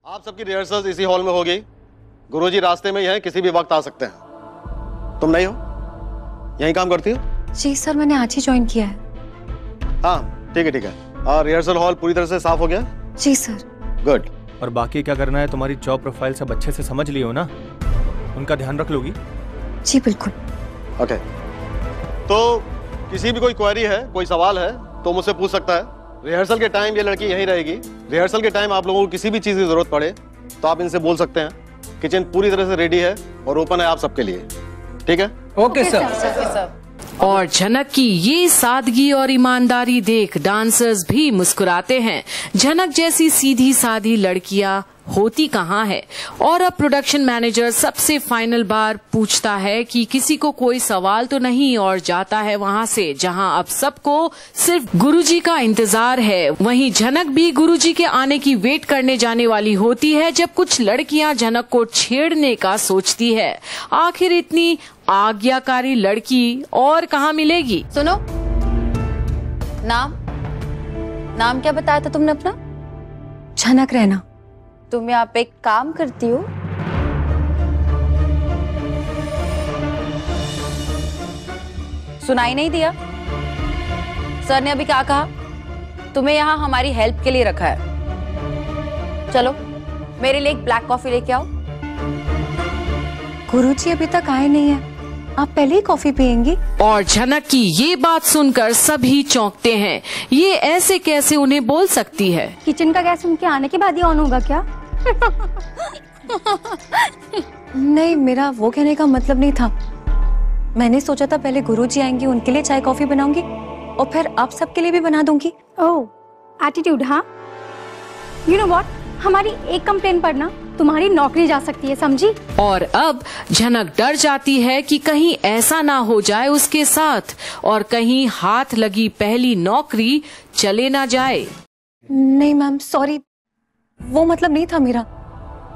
आप सबकी रिहर्सल इसी हॉल में होगी। गुरुजी रास्ते में ही हैं, किसी भी वक्त आ सकते हैं। तुम नहीं हो, यहीं काम करती हो? जी सर, मैंने आज ही ज्वाइन किया है। हाँ ठीक है ठीक है। और रिहर्सल हॉल पूरी तरह से साफ हो गया? जी सर। गुड। और बाकी क्या करना है, तुम्हारी जॉब प्रोफाइल सब अच्छे से समझ लियो ना, उनका ध्यान रख लोगी? जी बिल्कुल। ओके। तो किसी भी कोई क्वेरी है, कोई सवाल है तो मुझसे पूछ सकता है। रिहर्सल के टाइम ये लड़की यहीं रहेगी। रिहर्सल के टाइम आप लोगों को किसी भी चीज की जरूरत पड़े तो आप इनसे बोल सकते हैं। किचन पूरी तरह से रेडी है और ओपन है आप सबके लिए। ठीक है? Okay sir. और झनक की ये सादगी और ईमानदारी देख डांसर्स भी मुस्कुराते हैं। झनक जैसी सीधी सादी लड़कियां होती कहाँ है। और अब प्रोडक्शन मैनेजर सबसे फाइनल बार पूछता है कि किसी को कोई सवाल तो नहीं, और जाता है वहाँ से जहाँ अब सबको सिर्फ गुरुजी का इंतजार है। वहीं झनक भी गुरुजी के आने की वेट करने जाने वाली होती है जब कुछ लड़कियां झनक को छेड़ने का सोचती है। आखिर इतनी आज्ञाकारी लड़की और कहाँ मिलेगी? सुनो, नाम क्या बताया था तुमने अपना? झनक रैना। तुम यहाँ पे काम करती हो? सुनाई नहीं दिया? सर ने अभी क्या कहा? तुम्हें यहाँ हमारी हेल्प के लिए रखा है। चलो मेरे लिए एक ब्लैक कॉफी लेके आओ। गुरुजी अभी तक आए नहीं है, आप पहले ही कॉफी पियेंगी? और झनक की ये बात सुनकर सभी चौंकते हैं। ये ऐसे कैसे उन्हें बोल सकती है? किचन का गैस उनके आने के बाद ही ऑन होगा क्या? नहीं, मेरा वो कहने का मतलब नहीं था। मैंने सोचा था पहले गुरुजी आएंगे, उनके लिए चाय कॉफी बनाऊंगी और फिर आप सबके लिए भी बना दूंगी। ओह, एटीट्यूड। हाँ, यू नो व्हाट, हमारी एक कंप्लेन पर ना तुम्हारी नौकरी जा सकती है, समझी? और अब झनक डर जाती है कि कहीं ऐसा ना हो जाए उसके साथ और कहीं हाथ लगी पहली नौकरी चले ना जाए। नहीं मैम, सॉरी, वो मतलब नहीं था मेरा।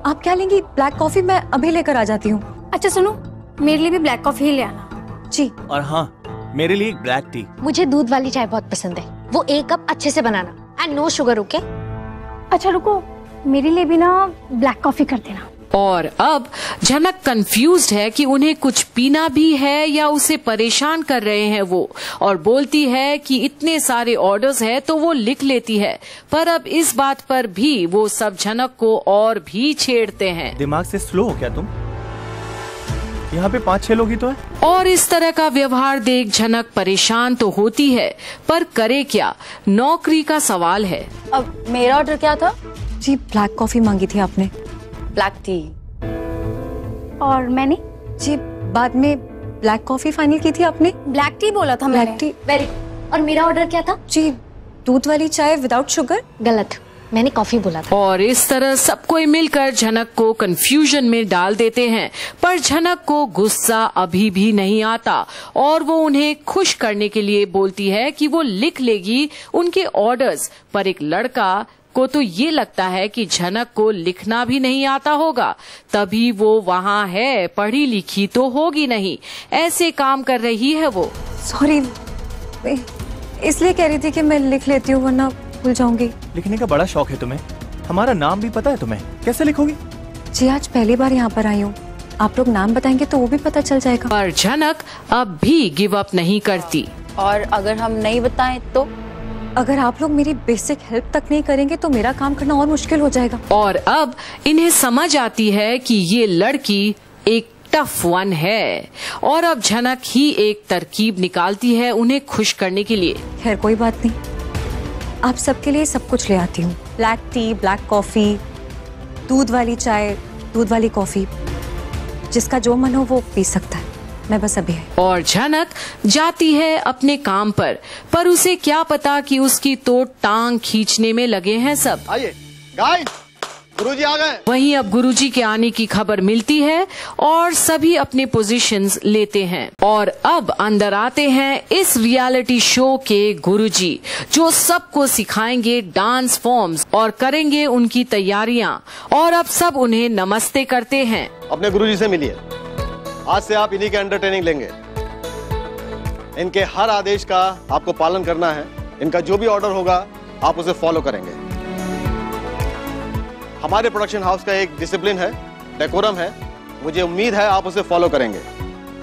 आप क्या लेंगी? ब्लैक कॉफी मैं अभी लेकर आ जाती हूँ। अच्छा सुनो, मेरे लिए भी ब्लैक कॉफी ही ले आना। जी। और हाँ, मेरे लिए एक ब्लैक टी। मुझे दूध वाली चाय बहुत पसंद है, वो 1 कप अच्छे से बनाना एंड नो शुगर। ओके? अच्छा रुको, मेरे लिए भी ना ब्लैक कॉफी कर देना। और अब झनक कंफ्यूज्ड है कि उन्हें कुछ पीना भी है या उसे परेशान कर रहे हैं वो, और बोलती है कि इतने सारे ऑर्डर्स है तो वो लिख लेती है। पर अब इस बात पर भी वो सब झनक को और भी छेड़ते हैं। दिमाग से स्लो हो क्या तुम? यहाँ पे 5-6 लोग ही तो है। और इस तरह का व्यवहार देख झनक परेशान तो होती है, पर करे क्या? नौकरी का सवाल है। अब मेरा ऑर्डर क्या था? जी, ब्लैक कॉफी मांगी थी आपने। Black T. और मैंने? जी, बाद में ब्लैक कॉफी फाइनल की थी आपने। ब्लैक टी बोला था मैंने। Black T. वेरी। और मेरा ऑर्डर क्या था? जी, दूध वाली चाय विदाउट शुगर। गलत, मैंने कॉफी बोला था। और इस तरह सब कोई मिलकर झनक को कंफ्यूजन में डाल देते हैं। पर झनक को गुस्सा अभी भी नहीं आता और वो उन्हें खुश करने के लिए बोलती है कि वो लिख लेगी उनके ऑर्डर्स। पर एक लड़का को तो ये लगता है कि झनक को लिखना भी नहीं आता होगा, तभी वो वहाँ है, पढ़ी लिखी तो होगी नहीं, ऐसे काम कर रही है वो। सॉरी, इसलिए कह रही थी कि मैं लिख लेती हूँ वरना भूल जाऊंगी। लिखने का बड़ा शौक है तुम्हें, हमारा नाम भी पता है तुम्हें, कैसे लिखोगी? जी, आज पहली बार यहाँ पर आई हूँ, आप लोग नाम बताएंगे तो वो भी पता चल जाएगा। पर झनक अब भी गिव अप नहीं करती। और अगर हम नहीं बताएं तो? अगर आप लोग मेरी बेसिक हेल्प तक नहीं करेंगे तो मेरा काम करना और मुश्किल हो जाएगा। और अब इन्हें समझ आती है कि ये लड़की एक टफ वन है और अब झनक ही एक तरकीब निकालती है उन्हें खुश करने के लिए। खैर कोई बात नहीं, आप सबके लिए सब कुछ ले आती हूँ। ब्लैक टी, ब्लैक कॉफी, दूध वाली चाय, दूध वाली कॉफी, जिसका जो मन हो वो पी सकता है। मैं बस अभी है। और झनक जाती है अपने काम पर उसे क्या पता कि उसकी तो टांग खींचने में लगे हैं सब। आइए गाइस, गुरुजी आ गए। वहीं अब गुरुजी के आने की खबर मिलती है और सभी अपने पोजीशंस लेते हैं। और अब अंदर आते हैं इस रियलिटी शो के गुरुजी, जो सबको सिखाएंगे डांस फॉर्म्स और करेंगे उनकी तैयारियां। और अब सब उन्हें नमस्ते करते हैं। अपने गुरुजी से मिलिए, आज से आप इन्हीं के अंडर ट्रेनिंग लेंगे। इनके हर आदेश का आपको पालन करना है। इनका जो भी ऑर्डर होगा आप उसे फॉलो करेंगे। हमारे प्रोडक्शन हाउस का एक डिसिप्लिन है, डेकोरम है, मुझे उम्मीद है आप उसे फॉलो करेंगे,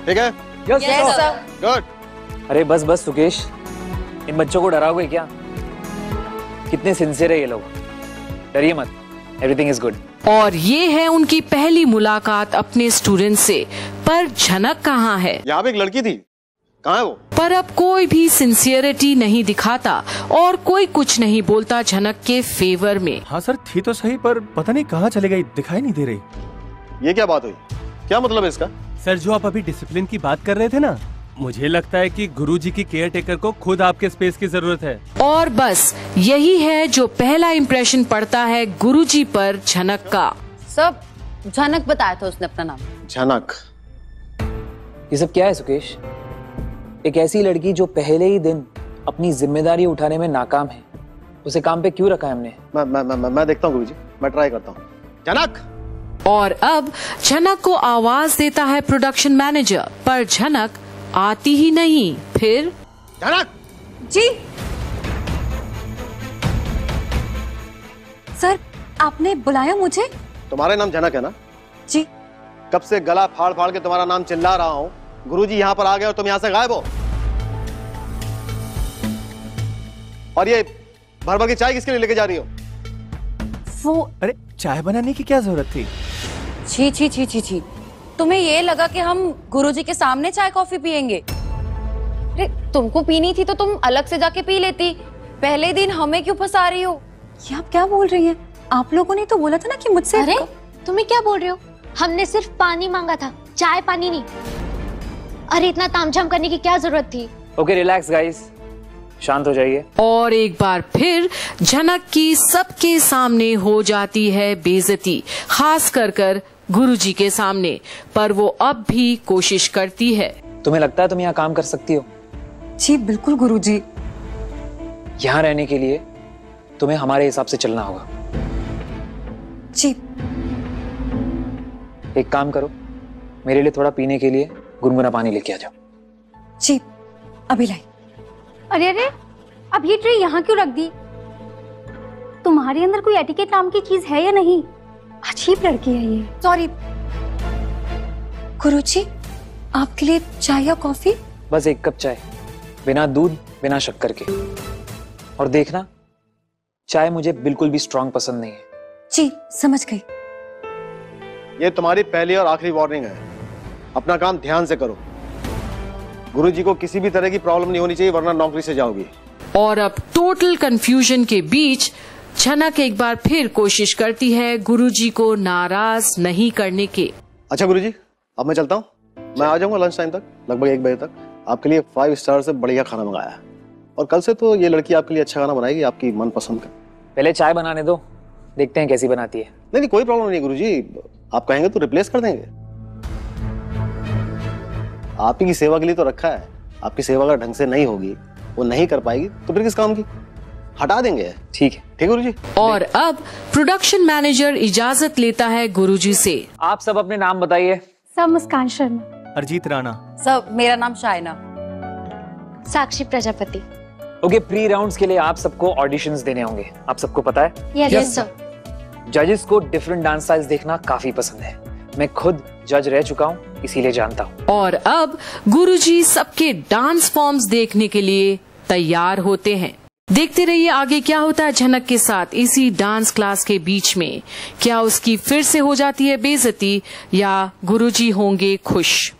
ठीक है? Yes, sir. गुड। अरे बस बस सुकेश, इन बच्चों को डराओगे क्या? कितने सिंसियर है ये लोग, डरिए मत, एवरीथिंग इज गुड। और ये है उनकी पहली मुलाकात अपने स्टूडेंट से। पर झनक कहाँ है? यहाँ पे एक लड़की थी, कहाँ है वो? पर अब कोई भी सिंसियरिटी नहीं दिखाता और कोई कुछ नहीं बोलता झनक के फेवर में। हाँ सर, थी तो सही, पर पता नहीं कहाँ चले गई, दिखाई नहीं दे रही। ये क्या बात हुई? क्या मतलब है इसका? सर, जो आप अभी डिसिप्लिन की बात कर रहे थे ना, मुझे लगता है कि गुरुजी की केयर टेकर को खुद आपके स्पेस की जरूरत है। और बस यही है जो पहला इम्प्रेशन पड़ता है गुरुजी पर झनक का। सब झनक बताया था उसने अपना नाम। झनक? ये सब क्या है सुकेश? एक ऐसी लड़की जो पहले ही दिन अपनी जिम्मेदारी उठाने में नाकाम है, उसे काम पे क्यों रखा है हमने? मैं देखता हूँ गुरुजी, मैं ट्राई करता हूँ। झनक! और अब झनक को आवाज देता है प्रोडक्शन मैनेजर, पर झनक आती ही नहीं। फिर झनक! जी सर, आपने बुलाया मुझे? तुम्हारा नाम झनक है ना? जी। कब से गला फाड़ फाड़ के तुम्हारा नाम चिल्ला रहा हूँ, गुरुजी यहाँ पर आ गए और तुम यहाँ से गायब हो। और ये भर भर की चाय किसके लिए लेके जा रही हो? वो अरे चाय बनाने की क्या जरूरत थी? छी छी छी छी छी, तुम्हें ये लगा कि हम गुरुजी के सामने चाय कॉफी पियेंगे? अरे तुमको पीनी थी तो तुम अलग से जाके पी लेती, पहले दिन हमें क्यों फंसा रही हो? ये आप क्या बोल रही हैं? आप लोगों ने तो बोला था ना कि मुझसे। अरे तुम्हें क्या बोल रहे हो? हमने सिर्फ पानी मांगा था, चाय पानी नहीं। अरे इतना तामझाम करने की क्या जरूरत थी? ओके रिलैक्स गाइस, शांत हो जाइए। और एक बार फिर झनक की सबके सामने हो जाती है बेइज्जती, खास कर गुरुजी के सामने। पर वो अब भी कोशिश करती है। तुम्हें लगता है तुम यहाँ काम कर सकती हो? जी बिल्कुल गुरुजी। यहाँ रहने के लिए तुम्हें हमारे हिसाब से चलना होगा। जी। एक काम करो, मेरे लिए थोड़ा पीने के लिए गुनगुना पानी लेके आ जाओ। जी अभी लाई। अरे अरे, अब ये ट्रे यहाँ क्यों रख दी? तुम्हारे अंदर कोई एटिकेट नाम की चीज है या नहीं? अजीब लड़की है ये। सॉरी गुरुजी, आपके लिए चाय या कॉफी? बस एक कप चाय, बिना दूध बिना शक्कर के। और देखना, चाय मुझे बिल्कुल भी स्ट्रांग पसंद नहीं है। जी समझ गई। ये तुम्हारी पहली और आखिरी वार्निंग है, अपना काम ध्यान से करो। गुरुजी को किसी भी तरह की प्रॉब्लम नहीं होनी चाहिए, वरना नौकरी से जाओगी। और अब टोटल कंफ्यूजन के बीच झनक एक बार फिर कोशिश करती है गुरुजी को नाराज नहीं करने की। अच्छा गुरुजी, अब मैं चलता हूँ, मैं आ जाऊंगा लंच टाइम तक, लगभग 1 बजे तक। आपके लिए 5 स्टार से बढ़िया खाना मंगाया है, और कल से तो ये लड़की आपके लिए अच्छा खाना बनाएगी, आपकी मनपसंद का। पहले चाय बनाने दो, देखते हैं कैसी बनाती है। नहीं कोई प्रॉब्लम नहीं गुरुजी, आप कहेंगे तो रिप्लेस कर देंगे। आप ही की सेवा के लिए तो रखा है, आपकी सेवा अगर ढंग से नहीं होगी, वो नहीं कर पाएगी, तो फिर किस काम की? हटा देंगे। ठीक है, ठीक गुरुजी। और अब प्रोडक्शन मैनेजर इजाजत लेता है गुरुजी से। आप सब अपने नाम बताइए। सब मुस्कान शर्मा। अरजीत राणा। सब, मेरा नाम शायना। साक्षी प्रजापति। ओके, प्री राउंड्स के लिए आप सबको ऑडिशंस देने होंगे, आप सबको पता है? Yes sir. जजेस को डिफरेंट डांस स्टाइल्स देखना काफी पसंद है, मैं खुद जज रह चुका हूँ, इसीलिए जानता हूँ। और अब गुरुजी सबके डांस फॉर्म्स देखने के लिए तैयार होते हैं। देखते रहिए आगे क्या होता है झनक के साथ इसी डांस क्लास के बीच में। क्या उसकी फिर से हो जाती है बेइज्जती, या गुरुजी होंगे खुश?